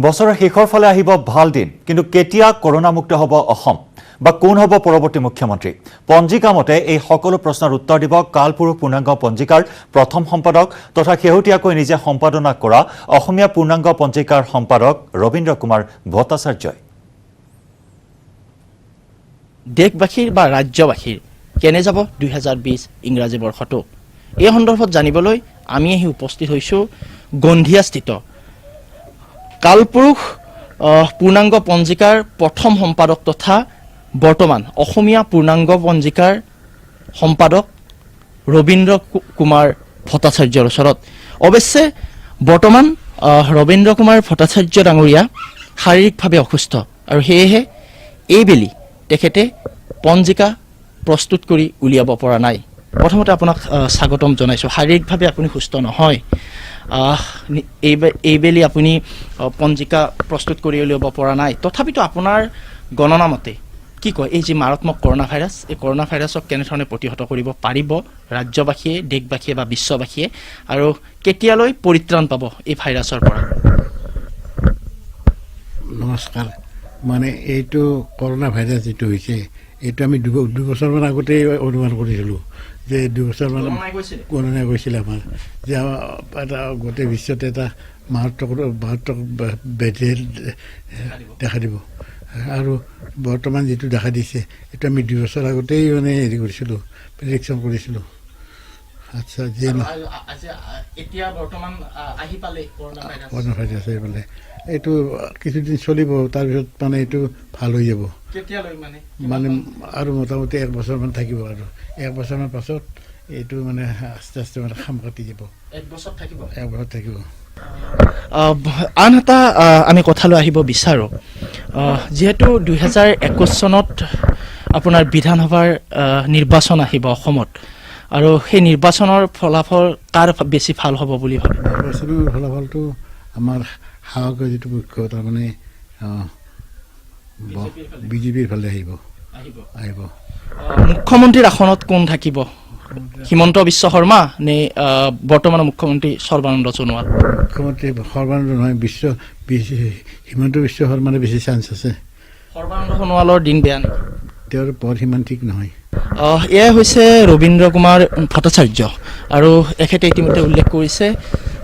বছৰৰ শেষৰ ফালে আহিব ভাল দিন কিন্তু কেতিয়া কৰোনামুক্ত হ'ব অসম বা কোন হ'ব পৰৱৰ্তী মুখ্যমন্ত্ৰী পঞ্জিকা মতে এই সকলো প্ৰশ্নৰ উত্তৰ দিব কালপুৰুষ পূৰ্ণাংগ পঞ্জিকাৰ প্ৰথম সম্পাদক তথা শেহতীয়াকৈ নিজে সম্পাদনা কৰা অসমীয়া পূৰ্ণাংগ পঞ্জিকাৰ সম্পাদক ৰবীন্দ্ৰ কুমাৰ ভট্টাচাৰ্যই দেশবাসীৰ বা ৰাজ্যবাসীৰ কেনে যাব 2020 ইংৰাজী বৰ্ষটো এই সন্দৰ্ভত জানিবলৈ আমি আহি উপস্থিত হৈছো গন্ধিয়াস্থিত কালপুৰুষ পূৰ্ণাংগ পঞ্জিকাৰ প্ৰথম সম্পাদক তথা বৰ্তমান অসমীয়া পূৰ্ণাংগ পঞ্জিকাৰ সম্পাদক ৰবীন্দ্ৰ কুমাৰ ভট্টাচাৰ্যৰ ওচৰত অৱশ্যে বৰ্তমান ৰবীন্দ্ৰ কুমাৰ ভট্টাচাৰ্য ডাঙৰীয়া শাৰীৰিকভাৱে অসুস্থ আৰু সেয়েহে এইবেলি তেখেতে পঞ্জিকা প্ৰস্তুত কৰি উলিয়াব পৰা নাই প্ৰথমতে আপোনাক স্বাগতম জনাইছো শাৰীৰিকভাৱে আপুনি সুস্থ নহয় এইবেলি আপুনি পঞ্জিকা প্ৰস্তুত কৰি উলিয়াব পৰা নাই তথাপিতো আপোনাৰ গণনা মতে কি কয় এই যে মাৰাত্মক কৰোনা ভাইৰাছ এই কৰোনা ভাইৰাছক কেনেধৰণে প্ৰতিহত কৰিব পাৰিব ৰাজ্যবাসীয়ে দেশবাসীয়ে বা বিশ্ববাসীয়ে আৰু কেতিয়ালৈ পৰিত্ৰাণ পাব এই ভাইৰাছৰ পৰা নমস্কাৰ মানে এইটো কৰোনা ভাইৰাছ যেটো হৈছে এইটো আমি দুবছৰমান আগতে অনুমান কৰিছিলোঁ যে দুবছৰমান কৰোনা গৈছিল আমাৰ যে এটা গোটেই বিশ্বতে এটা মাৰাত্মক ব্যাধি দেখা দিব আৰু বৰ্তমান যেটো দেখা দিছে এইটো আমি 2 বছৰ আগতেই মানে হেৰি কৰিছিলোঁ প্ৰেডিকশ্যন কৰিছিলোঁ আচ্ছা যে এতিয়া বৰ্তমান আহি পালে কৰোনা ভাইৰাছ আহি পালে এইটো কিছুদিন চলিব তাৰপিছত মানে এইটো ভাল হৈ যাব কেতিয়ালৈ মানে আৰু মোটামুটি 1 বছৰমান থাকিব আৰু 1 বছৰমান পাছত এইটো মানে আস্তে আস্তে মানে খাম কাটি যাব 1 বছৰ থাকিব আন এটা আমি কথালৈ আহিব বিচাৰোঁ যিহেতু 2021 চনত আপোনাৰ বিধানসভাৰ নিৰ্বাচন আহিব অসমত আৰু সেই নিৰ্বাচনৰ ফলাফল কাৰ বেছি ভাল হ'ব বুলি ভাবে নিৰ্বাচনৰ ফলাফলটো আমাৰ হাওঁক যেটো মুখ্য তাৰমানে বিজেপিৰ ফালে আহিব মুখ্যমন্ত্ৰীৰ আসনত কোন থাকিব হিমন্ত বিশ্ব শৰ্মা নে বৰ্তমানৰ মুখ্যমন্ত্ৰী সৰ্বানন্দ সোণোৱাল মুখ্যমন্ত্ৰী সৰ্বানন্দ নহয় হিমন্ত বিশ্ব শৰ্মাৰ বেছি চান্স আছে সৰ্বানন্দ সোণোৱালৰ দিন বেয়া নেকি তেওঁৰ পদ সিমান ঠিক নহয় এয়া হৈছে ৰবীন্দ্ৰ কুমাৰ ভট্টাচাৰ্য আৰু এখেতে ইতিমধ্যে উল্লেখ কৰিছে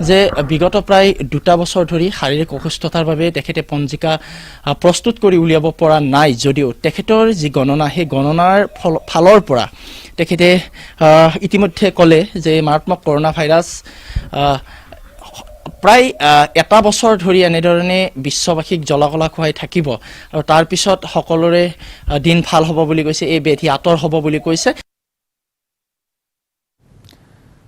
যে বিগত প্ৰায় 2 বছৰ ধৰি শাৰীৰিক অসুস্থতাৰ বাবে তেখেতে পঞ্জিকা প্ৰস্তুত কৰি উলিয়াব পৰা নাই যদিও তেখেতৰ যি গণনা সেই গণনাৰ ফালৰ পৰা তেখেতে ইতিমধ্যে ক'লে যে মাৰাত্মক কৰোনা ভাইৰাছ প্ৰায় 1 বছৰ ধৰি এনেধৰণে বিশ্ববাসীক জলাকলা খুৱাই থাকিব আৰু তাৰ পিছত সকলোৰে দিন ভাল হ'ব বুলি কৈছে এই ব্যাধি আঁতৰ হ'ব বুলি কৈছে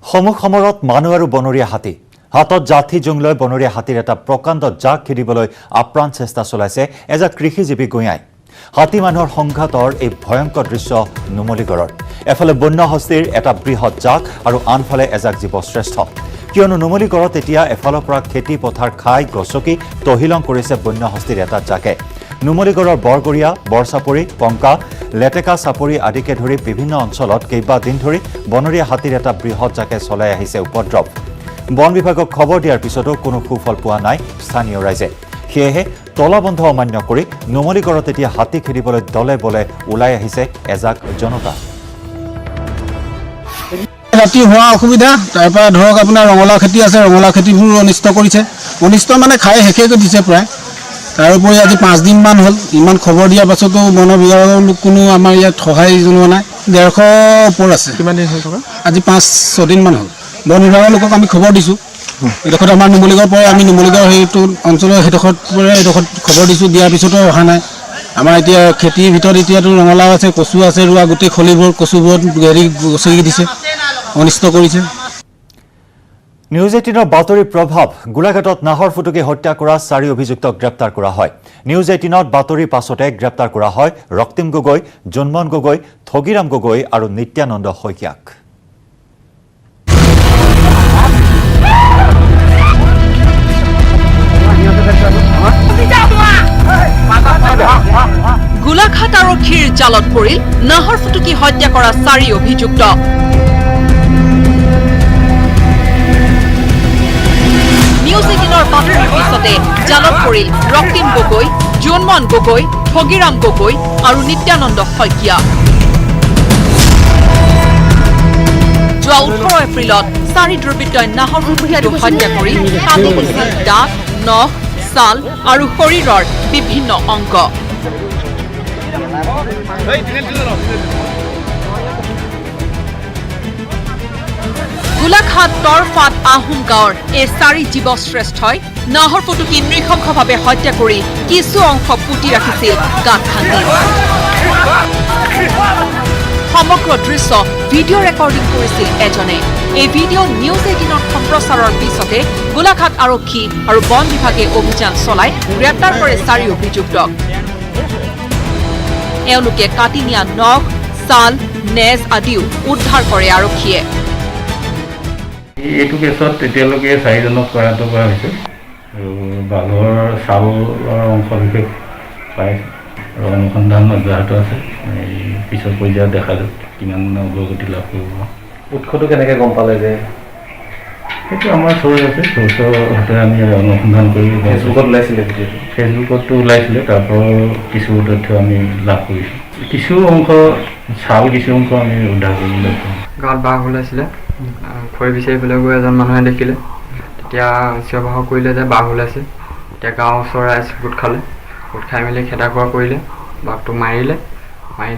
সমুখ সমৰত মানুহ আৰু বনৰীয়া হাতী হাতত জাঠি জোং লৈ বনৰীয়া হাতীৰ এটা প্ৰকাণ্ড জাক খেদিবলৈ আপ্ৰাণ চেষ্টা চলাইছে এজাক কৃষিজীৱী গঞাই হাতী মানুহৰ সংঘাতৰ এই ভয়ংকৰ দৃশ্য নুমলীগড়ৰ এফালে বন্য হস্তীৰ এটা বৃহৎ জাক আৰু আনফালে এজাক জীৱ শ্ৰেষ্ঠ কিয়নো নুমলীগড়ত এতিয়া এফালৰ পৰা খেতি পথাৰ খাই গছকি তহিলং কৰিছে বন্য হস্তীৰ এটা জাকে নুমলীগড়ৰ বৰগৰীয়া বৰচাপৰি পংকা লেটেকা চাপৰি আদিকে ধৰি বিভিন্ন অঞ্চলত কেইবাদিন ধৰি বনৰীয়া হাতীৰ এটা বৃহৎ জাকে চলাই আহিছে উপদ্ৰৱ বন বিভাগক খবৰ দিয়াৰ পিছতো কোনো সুফল পোৱা নাই স্থানীয় ৰাইজে সেয়েহে তলাবন্ধ অমান্য কৰি নুমলীগড়ত এতিয়া হাতী খেদিবলৈ দলে বলে ওলাই আহিছে এজাক জনতা ৰাতি হোৱা অসুবিধা তাৰপৰা ধৰক আপোনাৰ ৰঙালাও খেতি আছে ৰঙালাও খেতিবোৰ অনিষ্ট কৰিছে অনিষ্ট মানে খাই শেষে কৰি দিছে প্ৰায় তাৰোপৰি আজি 5 দিনমান হ'ল ইমান খবৰ দিয়াৰ পাছতো বন বিভাগৰ কোনো আমাৰ ইয়াত সহায় জনোৱা নাই 150 ওপৰ আছে কিমান দিন হ'ল থকা আজি 5-6 দিনমান হ'ল বন বিভাগৰ লোকক আমি খবৰ দিছোঁ এডোখৰত আমাৰ নুমলীগড়ৰ পৰা আমি নুমলীগড় সেইটো অঞ্চলৰ সেইডোখৰত খবৰ দিছোঁ দিয়াৰ পিছতো অহা নাই আমাৰ এতিয়া খেতিৰ ভিতৰত এতিয়াতো ৰঙালাও আছে কচু আছে ৰোৱা গোটেই খলিবোৰ কচুবোৰত গেৰি গছকি দিছে অনিষ্ট কৰিছে নিউজ 18ৰ বাতৰিৰ প্ৰভাৱ গোলাঘাটত নাহৰ ফুটুকি হত্যা কৰা 4 অভিযুক্তক গ্ৰেপ্তাৰ কৰা হয় নিউজ 18ত বাতৰিৰ পাছতে গ্ৰেপ্তাৰ কৰা হয় ৰক্তিম গগৈ জন্মন গগৈ থগিৰাম গগৈ আৰু নিত্যানন্দ শইকীয়াক গোলাঘাট আৰক্ষীৰ জালত পৰিল নাহৰ ফুটুকি হত্যা কৰা 4 অভিযুক্ত নিউজ 18ৰ বাতৰিৰ পিছতে জালত পৰিল ৰক্তিম গগৈ, জোনমন গগৈ, ঠগিৰাম গগৈ আৰু নিত্যানন্দ শইকীয়া। যোৱা 18 এপ্ৰিলত 4 দুৰ্বৃত্তই নাহৰ ফুটুকীক হত্যা কৰি কাটি দিছিল দাঁত, নখ, ছাল আৰু শৰীৰৰ বিভিন্ন অংগ। গোলাঘাট তৰফাত আহোম গাঁৱৰ এই 4 জীৱশ্ৰেষ্ঠই নাহৰ ফুটুকী নৃশংসভাৱে হত্যা কৰি কিছু অংশ পুতি ৰাখিছিল গাঁত খান্দি। সমগ্ৰ দৃশ্য ভিডিঅ' ৰেকৰ্ডিং কৰিছিল এজনে। এই ভিডিঅ' নিউজ 18ৰ সম্প্ৰচাৰৰ পিছতে গোলাঘাট আৰক্ষী আৰু বন বিভাগে অভিযান চলাই গ্ৰেপ্তাৰ কৰে 4 অভিযুক্তক। এওঁলোকে কাটি নিয়া নখ, ছাল, নেজ আদিও উদ্ধাৰ কৰে আৰক্ষীয়ে। এইটো কেছত এতিয়ালৈকে 4জনক কৰাটো কৰা হৈছে আৰু বাঘৰ ছালৰ অংশ বিশেষ পাই আৰু অনুসন্ধান অব্যাহত আছে। এই পিছৰ পৰ্যায়ত দেখা যাব কিমান অগ্ৰগতি লাভ কৰিব। উৎসটো কেনেকৈ গম পালে যে সেইটো আমাৰ চৰ্চ আছে, চৰ্চৰ সৈতে আমি অনুসন্ধান কৰি ফেচবুকত ওলাইছিলে ভিডিঅ'টো? ফেচবুকতো ওলাইছিলে, তাৰ পৰা কিছু তথ্য আমি লাভ কৰিছোঁ। কিছু অংশ ছাল, কিছু অংশ আমি উদ্ধাৰ কৰিবলৈ গাঁৱত বাঘ ওলাইছিলে, খৰি বিচাৰিবলৈ গৈ এজন মানুহে দেখিলে, তেতিয়া চিঞৰ বাখৰ কৰিলে যে বাঘ ওলাইছে। তেতিয়া গাঁৱৰ ওচৰৰ ৰাইজ গোট খালে, গোট খাই মেলি খেদা খোৱা কৰিলে, বাঘটোক মাৰি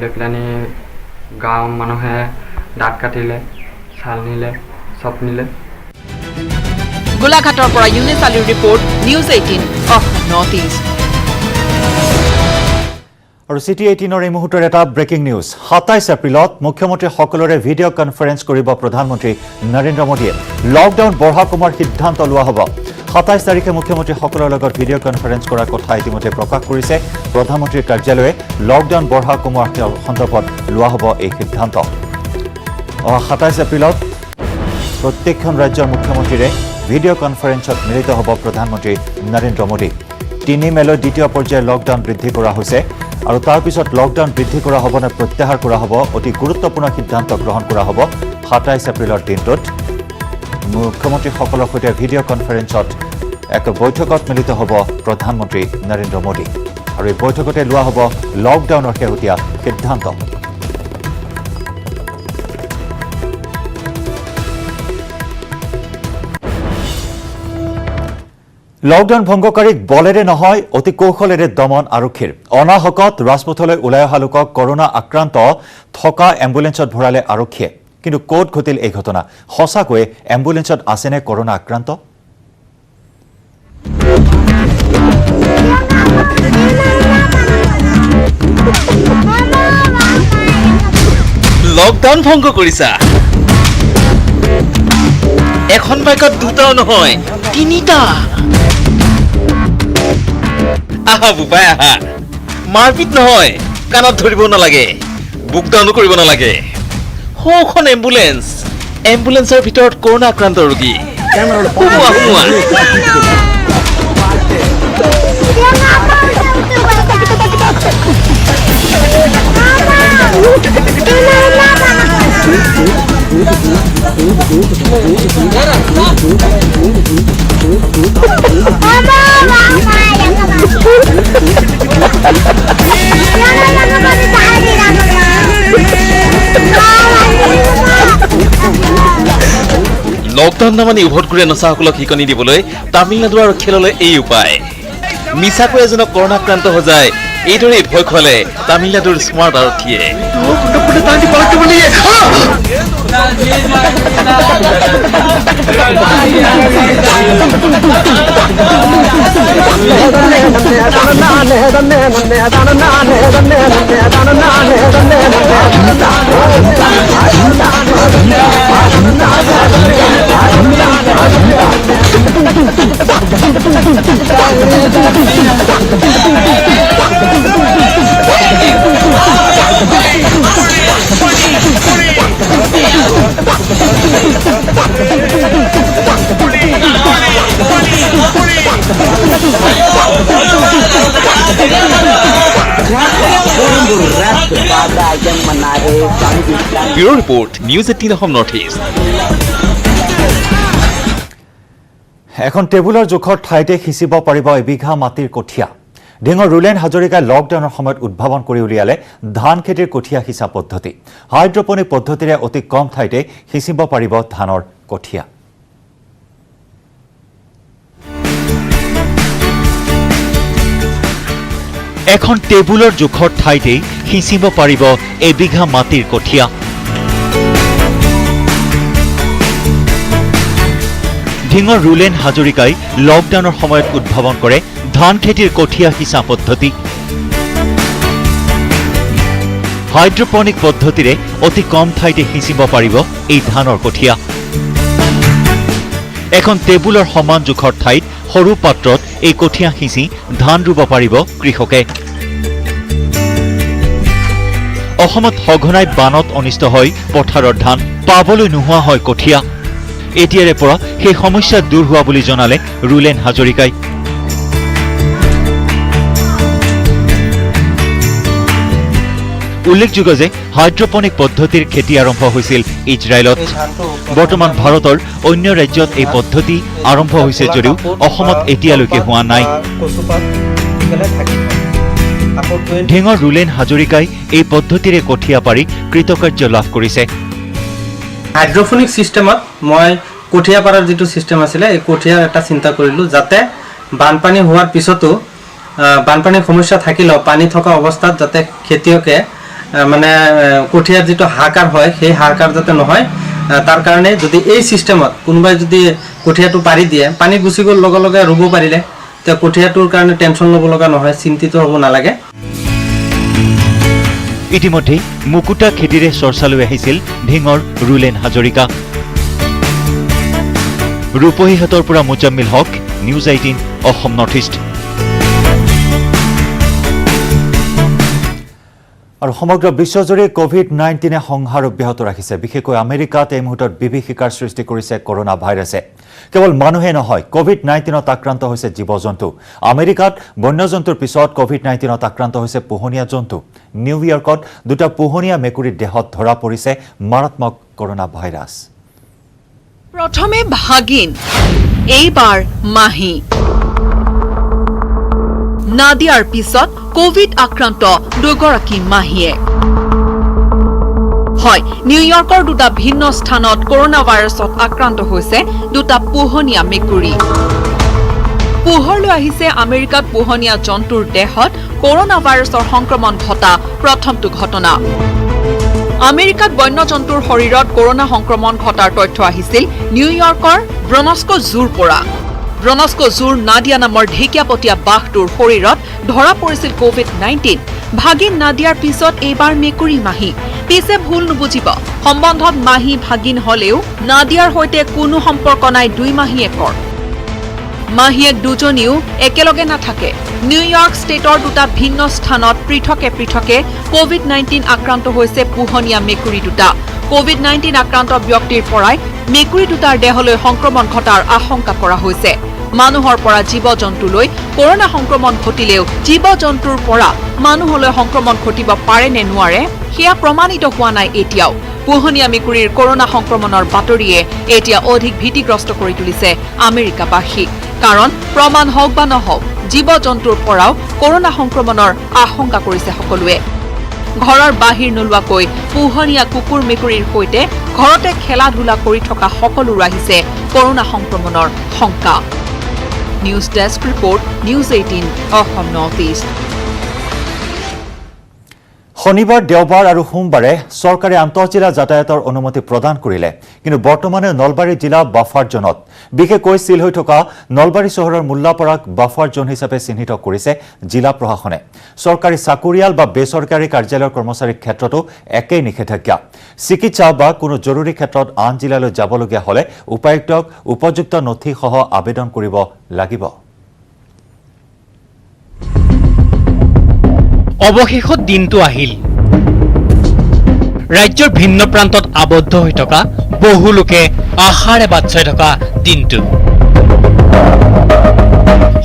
লৈ পেলানি গাঁৱৰ মানুহে দাঁত কাটিলে, ছাল নিলে, চব নিলে। গোলাঘাটৰ পৰা ইউনিছ আলীৰ report, news 18 of north east. আৰু চিটি 18ৰ এই মুহূৰ্তৰ এটা ব্ৰেকিং নিউজ। 27 এপ্ৰিলত মুখ্যমন্ত্ৰী সকলোৰে ভিডিঅ' কনফাৰেন্স কৰিব প্ৰধানমন্ত্ৰী নৰেন্দ্ৰ মোদীয়ে। লকডাউন বঢ়া কমাৰ সিদ্ধান্ত লোৱা হ'ব। 27 তাৰিখে মুখ্যমন্ত্ৰীসকলৰ লগত ভিডিঅ' কনফাৰেন্স কৰাৰ কথা ইতিমধ্যে প্ৰকাশ কৰিছে প্ৰধানমন্ত্ৰীৰ কাৰ্যালয়ে। লকডাউন বঢ়া কমোৱাৰ সন্দৰ্ভত লোৱা হ'ব এই সিদ্ধান্ত। 27 এপ্ৰিলত প্ৰত্যেকখন ৰাজ্যৰ মুখ্যমন্ত্ৰীৰে ভিডিঅ' কনফাৰেন্সত মিলিত হ'ব প্ৰধানমন্ত্ৰী নৰেন্দ্ৰ মোদী। 3 মেলৈ দ্বিতীয় পৰ্যায়ৰ লকডাউন বৃদ্ধি কৰা হৈছে আৰু তাৰ পিছত লকডাউন বৃদ্ধি কৰা হ'ব নে প্ৰত্যাহাৰ কৰা হ'ব, অতি গুৰুত্বপূৰ্ণ সিদ্ধান্ত গ্ৰহণ কৰা হ'ব 27 এপ্ৰিলৰ দিনটোত। মুখ্যমন্ত্ৰীসকলৰ সৈতে ভিডিঅ' কনফাৰেন্সত এক বৈঠকত মিলিত হ'ব প্ৰধানমন্ত্ৰী নৰেন্দ্ৰ মোদী আৰু এই বৈঠকতে লোৱা হ'ব লকডাউনৰ শেহতীয়া সিদ্ধান্ত। লকডাউন ভংগকাৰীক বলেৰে নহয় অতি কৌশলেৰে দমন আৰক্ষীৰ। অনাহকত ৰাজপথলৈ ওলাই অহা লোকক কৰোনা আক্ৰান্ত থকা এম্বুলেন্সত ভৰালে আৰক্ষীয়ে। কিন্তু ক'ত ঘটিল এই ঘটনা? সঁচাকৈয়ে এম্বুলেন্সত আছেনে কৰোনা আক্ৰান্ত? লকডাউন ভংগ কৰিছা? এখন বাইকত দুটাও নহয়, 3টা। আহা বোপাই আহা, মাৰপিট নহয়, কাণত ধৰিব নালাগে, বুকডাউনো কৰিব নালাগে। সৌখন এম্বুলেন্সৰ ভিতৰত কৰোনা আক্ৰান্ত ৰোগী। সোমোৱা সোমোৱা। লকডাউন নামানি উভত ঘূৰে নচাসকলক শিকনি দিবলৈ তামিলনাডু আৰু খেললৈ এই উপায়। মিছাকৈ এজনক কৰোণাক্ৰান্ত সজাই এইদৰে ভয় খুৱালে তামিলনাডুৰ স্মাৰ্ট আৰক্ষীয়ে। Bureau Report, News 18 of North East. এখন টেবুলৰ জোখৰ ঠাইতে সিঁচিব পাৰিব এবিঘা মাটিৰ কঠীয়া ঢিঙৰ ৰুলেন হাজৰিকাই লকডাউনৰ সময়ত উদ্ভাৱন কৰি উলিয়ালে ধান খেতিৰ কঠীয়া সিঁচা পদ্ধতি হাইড্ৰপনিক পদ্ধতিৰে অতি কম ঠাইতে সিঁচিব পাৰিব ধানৰ কঠীয়া এখন টেবুলৰ জোখৰ ঠাইতে সিঁচিব পাৰিব এবিঘা মাটিৰ কঠীয়া ঢিঙৰ ৰুলেন হাজৰিকাই লকডাউনৰ সময়ত উদ্ভাৱন কৰে ধান খেতিৰ কঠীয়া সিঁচা পদ্ধতি হাইড্ৰপনিক পদ্ধতিৰে অতি কম ঠাইতে সিঁচিব পাৰিব এই ধানৰ কঠীয়া এখন টেবুলৰ সমান জোখৰ ঠাইত সৰু পাত্ৰত এই কঠীয়া সিঁচি ধান ৰুব পাৰিব কৃষকে অসমত সঘনাই বানত অনিষ্ট হয় পথাৰৰ ধান পাবলৈ নোহোৱা হয় কঠীয়া এতিয়াৰে পৰা সেই সমস্যা দূৰ হোৱা বুলি জনালে ৰুলেন হাজৰিকাই উল্লেখযোগ্য যে হাইড্ৰপনিক পদ্ধতিৰ খেতি আৰম্ভ হৈছিল ইজৰাইলত বৰ্তমান ভাৰতৰ অন্য ৰাজ্যত এই পদ্ধতি আৰম্ভ হৈছে যদিও অসমত এতিয়ালৈকে হোৱা নাই ঢিঙৰ ৰুলেন হাজৰিকাই এই পদ্ধতিৰে কঠীয়া পাৰি কৃতকাৰ্য লাভ কৰিছে হাইড্ৰফনিক সিস্টেমত মই কঠীয়া পাৰাৰ যেটো সিস্টেম আছিল এই কঠীয়াৰ এটা চিন্তা কৰিলো যাতে বানপানী হোৱাৰ পিছতো বানপানীৰ সমস্যা থাকিলেও পানী থকা অৱস্থাত যাতে খেতিয়কে মানে কঠীয়াৰ যেটো হাকাৰ হয় সেই হাকাৰ যাতে নহয় তাৰ কাৰণে যদি এই সিস্টেমত কোনোবাই যদি কঠীয়াটো পাৰি দিয়ে পানী গুচি গ'ল লগে লগে ৰুব পাৰিলে তে কঠীয়াটোৰ কাৰণে টেনচন ল'ব লগা নহয় চিন্তিত হ'ব নালাগে ইতিমধ্যে মুকুতা খেতিৰে চৰ্চালৈ আহিছিল ঢিঙৰ ৰুলেন হাজৰিকা ৰূপহীহাটৰ পৰা মুজাম্মিল হক নিউজ 18 অসম নৰ্থ ইষ্ট আৰু সমগ্ৰ বিশ্বজুৰি কোভিড-19 সংহাৰ অব্যাহত ৰাখিছে বিশেষকৈ আমেৰিকাত এই মুহূৰ্তত বিভীষিকাৰ সৃষ্টি কৰিছে কৰোনা ভাইৰাছে কেৱল মানুহে নহয় কোভিড-19ত আক্ৰান্ত হৈছে জীৱ-জন্তু আমেৰিকাত বন্যজন্তুৰ পিছত কোভিড-19ত আক্ৰান্ত হৈছে পোহনীয়া জন্তু নিউয়ৰ্কত দুটা পোহনীয়া মেকুৰীৰ দেহত ধৰা পৰিছে মাৰাত্মক কৰোনা ভাইৰাছ প্ৰথমে ভাগিন এইবাৰ মাহী নাদিয়াৰ পিছত কোভিড আক্ৰান্ত দুগৰাকী মাহীয়ে হয় নিউয়ৰ্কৰ দুটা ভিন্ন স্থানত কৰোনা ভাইৰাছত আক্ৰান্ত হৈছে দুটা পোহনীয়া মেকুৰী পোহৰলৈ আহিছে আমেৰিকাত পোহনীয়া জন্তুৰ দেহত কৰোনা ভাইৰাছৰ সংক্ৰমণ ঘটা প্ৰথমটো ঘটনা আমেৰিকাত বন্যজন্তুৰ শৰীৰত কৰোনা সংক্ৰমণ ঘটাৰ তথ্য আহিছিল নিউয়ৰ্কৰ ব্ৰনস্কো জুৰ পৰা ব্ৰনস্কো জুৰ নাদিয়া নামৰ ঢেকীয়াপতীয়া বাঘটোৰ শৰীৰত ধৰা পৰিছিল কোভিড-19 ভাগিন নাদিয়াৰ পিছত এইবাৰ মেকুৰী মাহী পিছে ভুল নুবুজিব সম্বন্ধত মাহী ভাগিন হলেও নাদিয়াৰ সৈতে কোনো সম্পৰ্ক নাই দুই মাহীয়েকৰ মাহীয়েক দুজনীও একেলগে নাথাকে নিউয়ৰ্ক ষ্টেটৰ দুটা ভিন্ন স্থানত পৃথকে পৃথকে কোভিড-19 আক্ৰান্ত হৈছে পোহনীয়া মেকুৰী দুটা কোভিড-19 আক্ৰান্ত ব্যক্তিৰ পৰাই মেকুৰী দুটাৰ দেহলৈ সংক্ৰমণ ঘটাৰ আশংকা কৰা হৈছে মানুহৰ পৰা জীৱ-জন্তুলৈ কৰোনা সংক্ৰমণ ঘটিলেও জীৱ-জন্তুৰ পৰা মানুহলৈ সংক্ৰমণ ঘটিব পাৰে নে নোৱাৰে সেয়া প্ৰমাণিত হোৱা নাই এতিয়াও পোহনীয়া মেকুৰীৰ কৰোনা সংক্ৰমণৰ বাতৰিয়ে এতিয়া অধিক ভীতিগ্ৰস্ত কৰি তুলিছে আমেৰিকাবাসীক কাৰণ প্ৰমাণ হওক বা নহওক জীৱ-জন্তুৰ পৰাও কৰোনা সংক্ৰমণৰ আশংকা কৰিছে সকলোৱে ঘৰৰ বাহিৰ নোলোৱাকৈ পোহনীয়া কুকুৰ মেকুৰীৰ সৈতে ঘৰতে খেলা ধূলা কৰি থকা সকলোৰে আহিছে কৰোনা সংক্ৰমণৰ শংকা news desk report news 18 Assam north east শনিবাৰ দেওবাৰ আৰু সোমবাৰে চৰকাৰে আন্তঃজিলা যাতায়াতৰ অনুমতি প্ৰদান কৰিলে কিন্তু বৰ্তমানে নলবাৰী জিলা বাফাৰ জোনত বিশেষকৈ সিল হৈ থকা নলবাৰী চহৰৰ মুল্লাপাৰাক বাফাৰ জোন হিচাপে চিহ্নিত কৰিছে জিলা প্ৰশাসনে চৰকাৰী চাকৰিয়াল বা বেচৰকাৰী কাৰ্যালয়ৰ কৰ্মচাৰীৰ ক্ষেত্ৰতো একেই নিষেধাজ্ঞা চিকিৎসা বা কোনো জৰুৰী ক্ষেত্ৰত আন জিলালৈ যাবলগীয়া হলে উপায়ুক্তক উপযুক্ত নথিসহ আবেদন কৰিব লাগিব অৱশেষত দিনটো আহিল ৰাজ্যৰ ভিন্ন প্ৰান্তত আবদ্ধ হৈ থকা বহু লোকে আশাৰে বাট চাই থকা দিনটো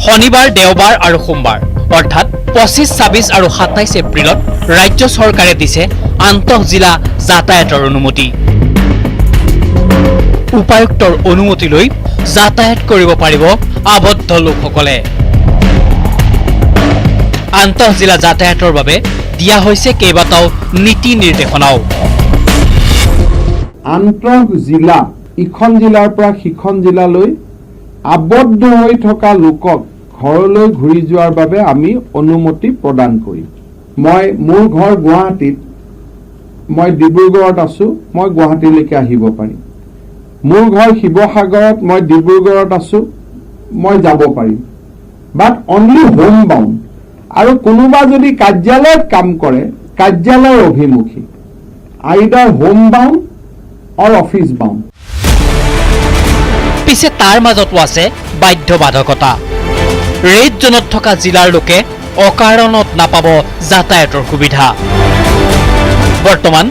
শনিবাৰ দেওবাৰ আৰু সোমবাৰ অৰ্থাৎ 25, 26 আৰু 27 এপ্ৰিলত ৰাজ্য চৰকাৰে দিছে আন্তঃজিলা যাতায়াতৰ অনুমতি উপায়ুক্তৰ অনুমতি লৈ যাতায়াত কৰিব পাৰিব আবদ্ধ লোকসকলে। আন্তঃজিলা যাতায়াতৰ বাবে দিয়া হৈছে কেইবাটাও নীতি নিৰ্দেশনাও। আন্তঃজিলা ইখন জিলাৰ পৰা সিখন জিলালৈ আবদ্ধ হৈ থকা লোকক ঘৰলৈ ঘূৰি যোৱাৰ বাবে আমি অনুমতি প্ৰদান কৰিম। মোৰ ঘৰ গুৱাহাটীত, মই ডিব্ৰুগড়ত আছো, মই গুৱাহাটীলৈকে আহিব পাৰিম। মোৰ ঘৰ শিৱসাগৰত, মই ডিব্ৰুগড়ত আছো, মই যাব পাৰিম। বাট অনলি হোম বাউণ্ড। আৰু কোনোবা যদি কাৰ্যালয়ত কাম কৰে, কাৰ্যালয়ৰ অভিমুখী, আইদাৰ হোম বাউণ্ড অৰ অফিচ বাউণ্ড। পিছে তাৰ মাজতো আছে বাধ্যবাধকতা। ৰেড জোনত থকা জিলাৰ লোকে অকাৰণত নাপাব যাতায়াতৰ সুবিধা। বৰ্তমান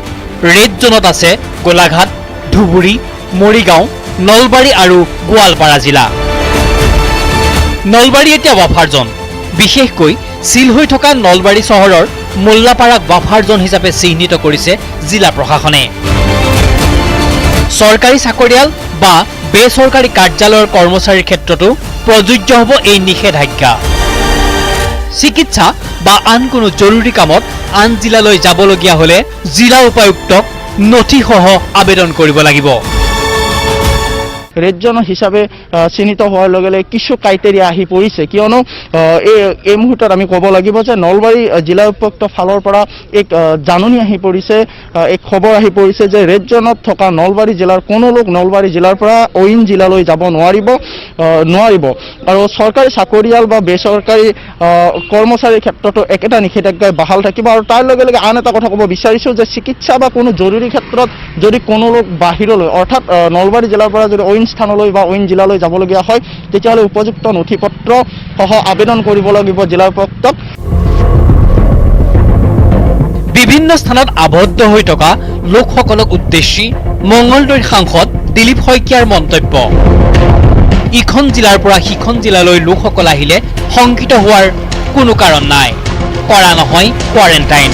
ৰেড জোনত আছে গোলাঘাট, ধুবুৰী, মৰিগাঁও, নলবাৰী আৰু গোৱালপাৰা জিলা। নলবাৰী এতিয়া বাফাৰ জোন। বিশেষকৈ চিল হৈ থকা নলবাৰী চহৰৰ মোল্লাপাৰাক বাফাৰ জোন হিচাপে চিহ্নিত কৰিছে জিলা প্ৰশাসনে। চৰকাৰী চাকৰিয়াল বা বেচৰকাৰী কাৰ্যালয়ৰ কৰ্মচাৰীৰ ক্ষেত্ৰতো প্ৰযোজ্য হ'ব এই নিষেধাজ্ঞা। চিকিৎসা বা আন কোনো জৰুৰী কামত আন জিলালৈ যাবলগীয়া হ'লে জিলা উপায়ুক্তক নথিসহ আবেদন কৰিব লাগিব। ৰেড জোন হিচাপে চিহ্নিত হোৱাৰ লগে লগে কিছু ক্ৰাইটেৰিয়া আহি পৰিছে, কিয়নো এই মুহূৰ্তত আমি ক'ব লাগিব যে নলবাৰী জিলা উপায়ুক্ত ফালৰ পৰা এক জাননী আহি পৰিছে, এক খবৰ আহি পৰিছে যে ৰেড জোনত থকা নলবাৰী জিলাৰ কোনো লোক নলবাৰী জিলাৰ পৰা অইন জিলালৈ যাব নোৱাৰিব। আৰু চৰকাৰী চাকৰিয়াল বা বেচৰকাৰী কৰ্মচাৰীৰ ক্ষেত্ৰতো একেটা নিষেধাজ্ঞাই বাহাল থাকিব। আৰু তাৰ লগে লগে আন এটা কথা ক'ব বিচাৰিছোঁ যে চিকিৎসা বা কোনো জৰুৰী ক্ষেত্ৰত যদি কোনো লোক বাহিৰলৈ, অৰ্থাৎ নলবাৰী জিলাৰ পৰা যদি অইন স্থানলৈ বা অইন জিলালৈ যাবলগীয়া হয়, তেতিয়াহ'লে উপযুক্ত নথিপত্ৰ সহ আবেদন কৰিব লাগিব জিলা উপায়ুক্তক। বিভিন্ন স্থানত আবদ্ধ হৈ থকা লোকসকলক উদ্দেশ্যি মঙলদৈৰ সাংসদ দিলীপ শইকীয়াৰ মন্তব্য। ইখন জিলাৰ পৰা সিখন জিলালৈ লোকসকল আহিলে শংকিত হোৱাৰ কোনো কাৰণ নাই, কৰা নহয় কোৱাৰেণ্টাইন।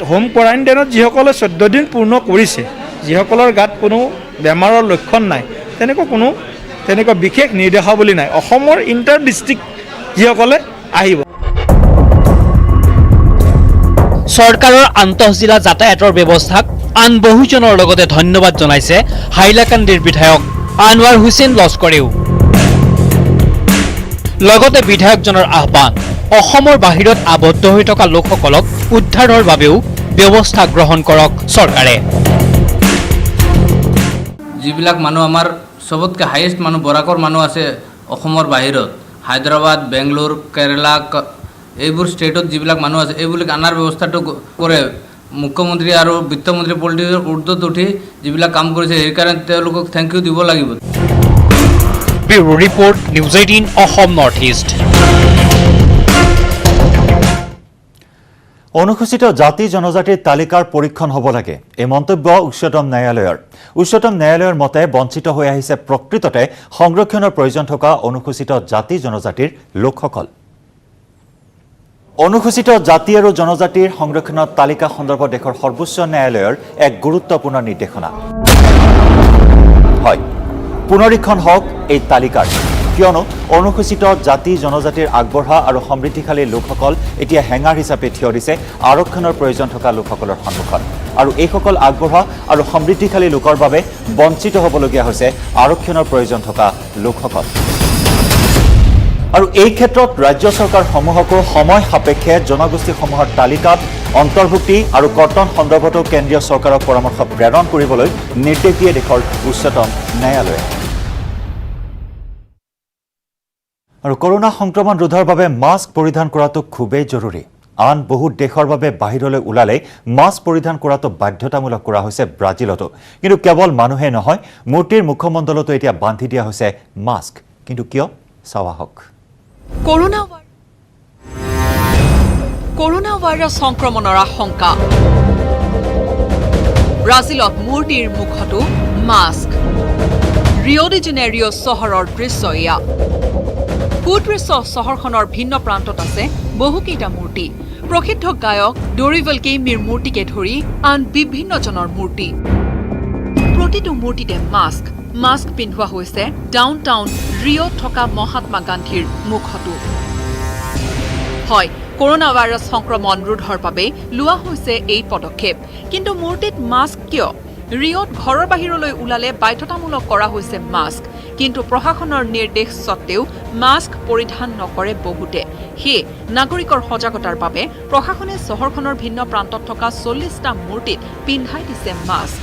হোম কোৱাৰেণ্টাইনত যিসকলে 14 দিন পূৰ্ণ কৰিছে, যিসকলৰ গাত কোনো বেমাৰৰ লক্ষণ নাই, তেনেকুৱা বিশেষ নিৰ্দেশাৱলী নাই। অসমৰ ইণ্টাৰ ডিষ্ট্ৰিক্ট যিসকলে আহিব। চৰকাৰৰ আন্তঃজিলা যাতায়াতৰ ব্যৱস্থাক আন বহুজনৰ লগতে ধন্যবাদ জনাইছে হাইলাকান্দিৰ বিধায়ক আনোৱাৰ হুছেইন লস্কৰেও। লগতে বিধায়কজনৰ আহ্বান, অসমৰ বাহিৰত আবদ্ধ হৈ থকা লোকসকলক উদ্ধাৰৰ বাবেও ব্যৱস্থা গ্ৰহণ কৰক চৰকাৰে। যিবিলাক মানুহ আমাৰ চবতকৈ হাইয়েষ্ট মানুহ বৰাকৰ মানুহ আছে অসমৰ বাহিৰত, হায়দৰাবাদ, বেংগলোৰ, কেৰেলা, এইবোৰ ষ্টেটত যিবিলাক মানুহ আছে, এইবিলাক অনাৰ ব্যৱস্থাটো কৰে মুখ্যমন্ত্ৰী আৰু বিত্তমন্ত্ৰী পলিটিক্সৰ উৰ্ধত উঠি যিবিলাক কাম কৰিছে, সেইকাৰণে তেওঁলোকক থেংক ইউ দিব লাগিব। Bureau report, news 18 Assam north east. অনুসূচিত জাতি জনজাতিৰ তালিকাৰ পৰীক্ষণ হ'ব লাগে, এই মন্তব্য উচ্চতম ন্যায়ালয়ৰ। উচ্চতম ন্যায়ালয়ৰ মতে বঞ্চিত হৈ আহিছে প্ৰকৃততে সংৰক্ষণৰ প্ৰয়োজন থকা অনুসূচিত জাতি জনজাতিৰ লোকসকল। অনুসূচিত জাতি আৰু জনজাতিৰ সংৰক্ষণৰ তালিকা সন্দৰ্ভত দেশৰ সৰ্বোচ্চ ন্যায়ালয়ৰ এক গুৰুত্বপূৰ্ণ নিৰ্দেশনা। হয়, পুনৰীক্ষণ হওক এই তালিকাৰ, কিয়নো অনুসূচিত জাতি জনজাতিৰ আগবঢ়া আৰু সমৃদ্ধিশালী লোকসকল এতিয়া হেঙাৰ হিচাপে থিয় দিছে আৰক্ষণৰ প্ৰয়োজন থকা লোকসকলৰ সন্মুখত। আৰু এইসকল আগবঢ়া আৰু সমৃদ্ধিশালী লোকৰ বাবে বঞ্চিত হ'বলগীয়া হৈছে আৰক্ষণৰ প্ৰয়োজন থকা লোকসকল। আৰু এই ক্ষেত্ৰত ৰাজ্য চৰকাৰসমূহকো সময় সাপেক্ষে জনগোষ্ঠীসমূহৰ তালিকাত অন্তৰ্ভুক্তি আৰু কৰ্তন সন্দৰ্ভতো কেন্দ্ৰীয় চৰকাৰক পৰামৰ্শ প্ৰেৰণ কৰিবলৈ নিৰ্দেশ দিয়ে দেশৰ উচ্চতম ন্যায়ালয়ে। আৰু কৰোনা সংক্ৰমণ ৰোধৰ বাবে মাস্ক পৰিধান কৰাটো খুবেই জৰুৰী। আন বহু দেশৰ বাবে বাহিৰলৈ ওলালে মাস্ক পৰিধান কৰাটো বাধ্যতামূলক কৰা হৈছে ব্ৰাজিলতো। কিন্তু কেৱল মানুহে নহয়, মূৰ্তিৰ মুখমণ্ডলতো এতিয়া বান্ধি দিয়া হৈছে মাস্ক। কিন্তু কিয়? চাৱা হওক। কৰোনা ভাইৰাছ সংক্ৰমণৰ আশংকা। ব্ৰাজিলত মূৰ্তিৰ মুখতো মাস্ক। ৰিঅ' ডি জেনেৰিঅ' চহৰৰ দৃশ্য এয়া। সুদৃশ্য চহৰখনৰ ভিন্ন প্ৰান্তত আছে বহুকেইটা মূৰ্তি। প্ৰসিদ্ধ গায়ক ডৰিভেল কেইমিৰ মূৰ্তিকে ধৰি আন বিভিন্নজনৰ মূৰ্তি। প্ৰতিটো মূৰ্তিতে মাস্ক, মাস্ক পিন্ধোৱা হৈছে ডাউন টাউন ৰিঅ'ত থকা মহাত্মা গান্ধীৰ মুখতো। হয়, কৰোনা ভাইৰাছ সংক্ৰমণ ৰোধৰ বাবে লোৱা হৈছে এই পদক্ষেপ। কিন্তু মূৰ্তিত মাস্ক কিয়? ৰিঅ'ত ঘৰৰ বাহিৰলৈ ওলালে বাধ্যতামূলক কৰা হৈছে মাস্ক। কিন্তু প্ৰশাসনৰ নিৰ্দেশ সত্ত্বেও মাস্ক পৰিধান নকৰে বহুতে। সেয়ে নাগৰিকৰ সজাগতাৰ বাবে প্ৰশাসনে চহৰখনৰ ভিন্ন প্ৰান্তত থকা 40টা মূৰ্তিত পিন্ধাই দিছে মাস্ক।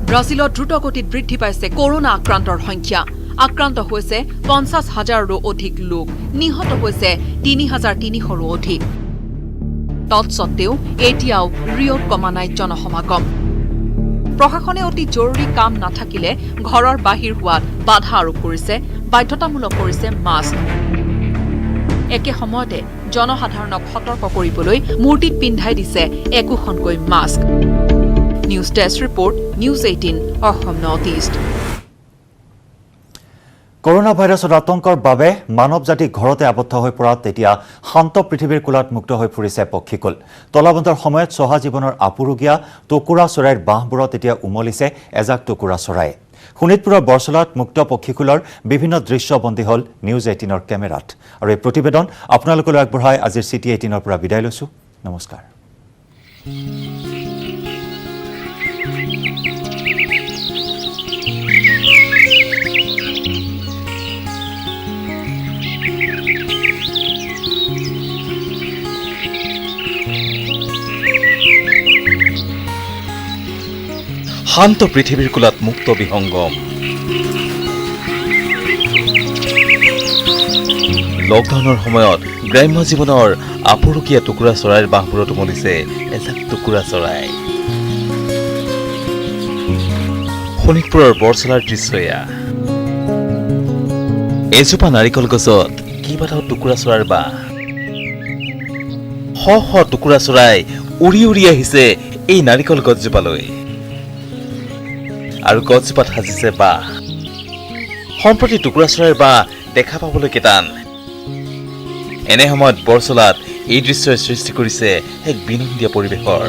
ব্ৰাজিলত দ্ৰুতগতিত বৃদ্ধি পাইছে কৰোনা আক্ৰান্তৰ সংখ্যা। আক্ৰান্ত হৈছে 50,000ৰো অধিক লোক, নিহত হৈছে 3,300ৰো অধিক। তৎসত্ত্বেও এতিয়াও ৰিঅ'ত কমা নাই জনসমাগম। প্ৰশাসনে অতি জৰুৰী কাম নাথাকিলে ঘৰৰ বাহিৰ হোৱাত বাধা আৰোপ কৰিছে, বাধ্যতামূলক কৰিছে মাস্ক। একে সময়তে জনসাধাৰণক সতৰ্ক কৰিবলৈ মূৰ্তিত পিন্ধাই দিছে একোখনকৈ mask. News desk report, news 18 Assam north east. Corona ভাইৰাছৰ আতংকৰ বাবে মানৱ জাতি ঘৰতে আবদ্ধ হৈ পৰাত এতিয়া শান্ত পৃথিৱীৰ কোলাত মুক্ত হৈ ফুৰিছে পক্ষীকুল। তলাবন্ধাৰ সময়ত চহা জীৱনৰ আপুৰুগীয়া টুকুৰা চৰাইৰ বাঁহবোৰত এতিয়া উমলিছে এজাক টুকুৰা চৰাই। শোণিতপুৰৰ বৰচলাত মুক্ত পক্ষীকুলৰ বিভিন্ন দৃশ্য বন্দী হ'ল নিউজ 18ৰ কেমেৰাত। আৰু এই প্ৰতিবেদন আপোনালোকলৈ আগবঢ়াই আজিৰ চিটি 18ৰ পৰা বিদায় লৈছোঁ। নমস্কাৰ। শান্ত পৃথিৱীৰ কোলাত মুক্ত বিহংগম। লকডাউনৰ সময়ত গ্ৰাম্য জীৱনৰ আপুৰুগীয়া টুকুৰা চৰাইৰ বাঁহবোৰত উমলিছে এজাক টুকুৰা চৰাই। শোণিতপুৰৰ বৰচলাৰ দৃশ্য এয়া। এজোপা নাৰিকল গছত কেইবাটাও টুকুৰা চৰাইৰ বাঁহ। শ শ টুকুৰা চৰাই উৰি উৰি আহিছে এই নাৰিকল গছজোপালৈ। আৰু গছজোপাত সাজিছে বাঁহ। সম্প্ৰতি টুকুৰা চৰাইৰ বাঁহ দেখা পাবলৈ কেটান। এনে সময়ত বৰচলাত এই দৃশ্যই সৃষ্টি কৰিছে এক বিনন্দীয় পৰিৱেশৰ।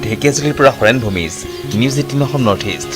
ঢেকীয়াজুলিৰ পৰা Haren Bhumij, news 18 Assam north east.